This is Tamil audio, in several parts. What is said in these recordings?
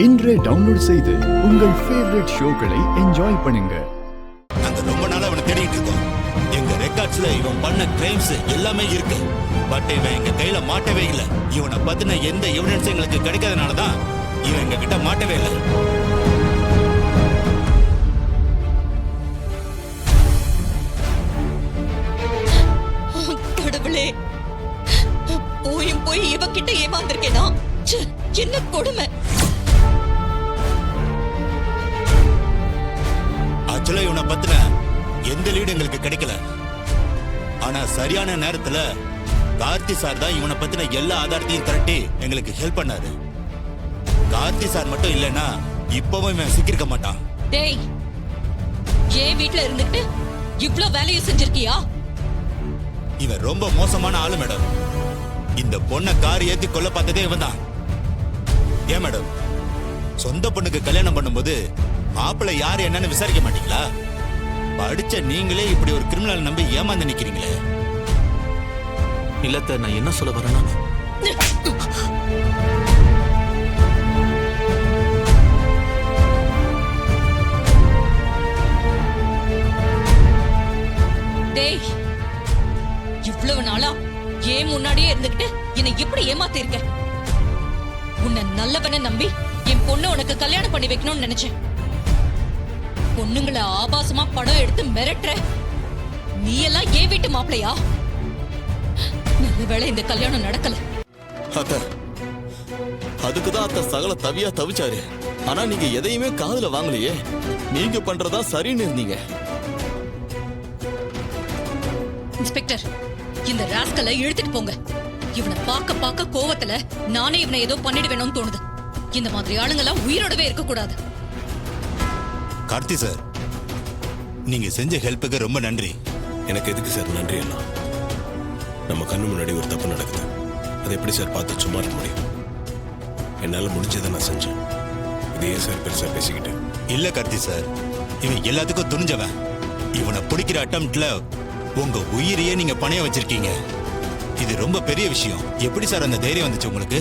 இன்றே டவுன்லோட் செய்து உங்கள் ஃபேவரட் ஷோக்களை என்ஜாய் பண்ணுங்க. நாங்க ரொம்ப நாளா அவனை தேடிட்டு இருக்கோம். எங்க ரெக்கார்ட்ஸ்ல இவன் பண்ண கிரைம்ஸ் எல்லாமே இருக்கு. பட் இவன் எங்க கையில மாட்டவே இல்லை. இவனை பத்தின எந்த எவிடன்ஸ் எங்களுக்கு கிடைக்காதனாலதான் இவன் எங்க கிட்ட மாட்டவே இல்லை. கடவுளே, போய் இவகிட்ட ஏமாந்திருக்கேனா? என்ன கொடுமை! ஆக்சுவலா இவனை பத்தின எந்த லீடு எங்களுக்கு கிடைக்கல. ஆனா சரியான நேரத்துல கார்த்தி சார் தான் இவனை பத்தின எல்லா ஆதாரத்தையும் திரட்டி எங்களுக்கு ஹெல்ப் பண்ணாரு. கார்த்தி சார் மட்டும் இல்லைன்னா இப்பவும் இவன் சிக்கிருக்க மாட்டான். டேய், ஏன் வீட்டுல இருந்துட்டு இவ்ளோ வேலையை செஞ்சிருக்கியா? இவன் ரொம்ப மோசமான ஆளு மேடம். இந்த பொண்ணை கார் ஏத்தி கொல்ல பார்த்ததே இவன் தான். ஏன் மேடம், சொந்த பொண்ணுக்கு கல்யாணம் பண்ணும்போது மாப்பிள்ளை யாரு என்னன்னு விசாரிக்க மாட்டீங்களா? படிச்ச நீங்களே இப்படி ஒரு கிரிமினல் நம்பி ஏமாந்து நிக்கிறீங்களே. இல்லத்த, நான் என்ன சொல்ல வரேன்னா, டேய், இவ்வளவு நாளா ஏன் முன்னாடியே இருந்துகிட்டு என்னை எப்படி ஏமாத்தி இருக்க? உன்னை நல்லவன நம்பி என் பொண்ணு உனக்கு கல்யாணம் பண்ணி வைக்கணும்னு நினைச்சேன். பொண்ணுங்களை ஆபாசமா படம் எடுத்து மிரட்டுற நீ எல்லாம் ஏன் வீட்டு மாப்பிளையா? நல்ல வேளை இந்த கல்யாணம் நடக்கல. அதுக்குதான் அத்த சகல தவியா தவிச்சாரு. ஆனா நீங்க எதையுமே காதுல வாங்கலையே. நீங்க பண்றதா சரின்னு இருந்தீங்க. இன்ஸ்பெக்டர், இந்த ராஸ்கலை இழுத்துட்டு போங்க. இவனை பார்க்க கோவத்துல நானே இவனை ஏதோ பண்ணிடுவேணும்னு தோணுது. இந்த மாதிரி ஆளுங்கெல்லாம் உயிரோடவே இருக்க கூடாது. கார்த்தி சார், நீங்க செஞ்ச ஹெல்ப்புக்கு ரொம்ப நன்றி. எனக்கு எதுக்கு சார் நன்றி எல்லாம்? நம்ம கண்ணு முன்னாடி ஒரு தப்பு நடக்குது. அதை எப்படி சார் பார்த்து சும்மா இருக்க முடியும்? என்னால முடிஞ்சதை நான் செஞ்சேன். இதையே சார் பெருசா பேசிக்கிட்டு. இல்ல கார்த்தி சார், இவன் எல்லாத்துக்கும் துணிஞ்சவன். இவனை பிடிக்கிற அட்டம்ப்ட்ல உங்க உயிரையே நீங்க பணைய வச்சிருக்கீங்க. இது ரொம்ப பெரிய விஷயம். எப்படி சார் அந்த தைரியம் வந்துச்சு உங்களுக்கு?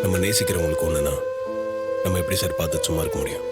நம்ம நேசிக்கிறவங்களுக்கு ஒண்ணுன்னா நம்ம எப்படி சார் பார்த்து சும்மா இருக்க முடியும்?